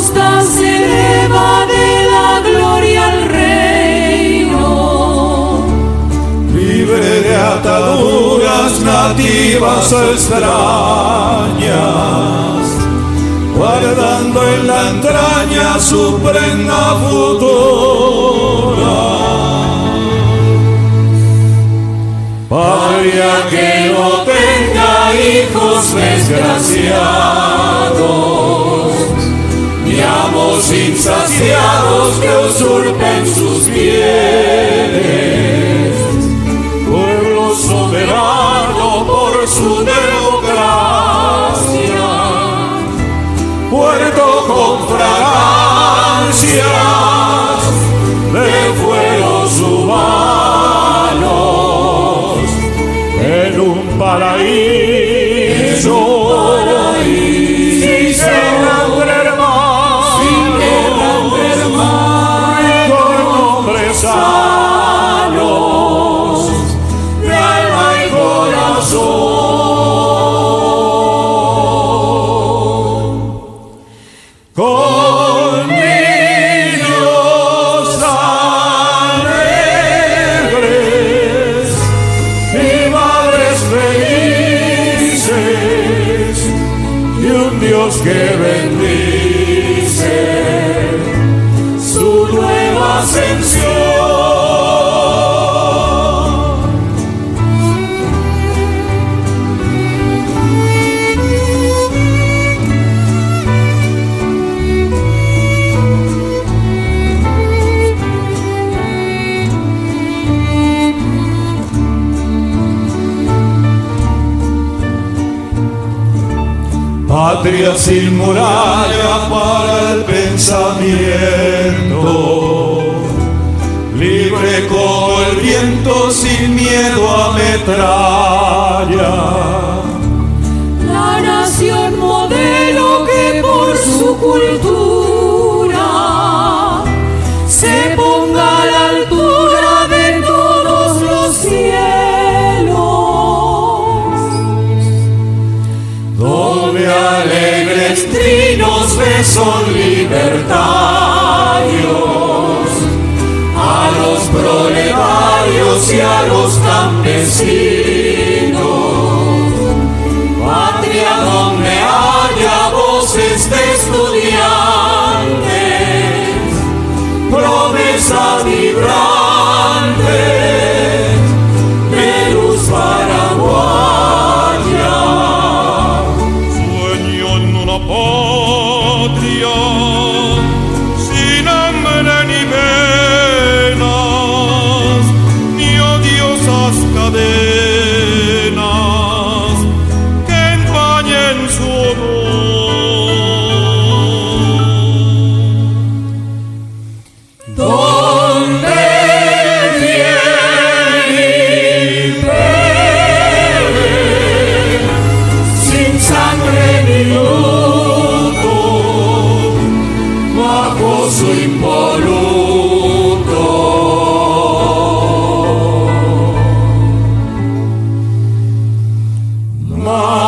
costa se eleva de la gloria al reino, libre de ataduras nativas o extrañas, guardando en la entraña su prenda futura. Patria que no tenga hijos desgraciados, ni amos insaciados que usurpen sus bienes, pueblo soberano por su democracia, puerto con fragancias de fueros humanos, en un paraíso, sin guerra entre hermanos, rico en hombres sanos, de alma y corazón. Con niños alegres y madres felices y un Dios que bendice su nueva ascensión. Patria sin muralla para el pensamiento, libre como el viento sin miedo a metralla. la nación modelo que por su cultura se ponga a la altura de todos los cielos, Donde alegres trinos beson libertarios a los proletarios y a los campesinos. Patria donde haya voces de estudiantes, promesa vibrante de luz paraguaya. Sueño en una patria sin hambre ni penas, ni odiosas cadenas que empañen su honor. Donde viene y bebe, sin sangre ni luto, bajo su impoluto mar.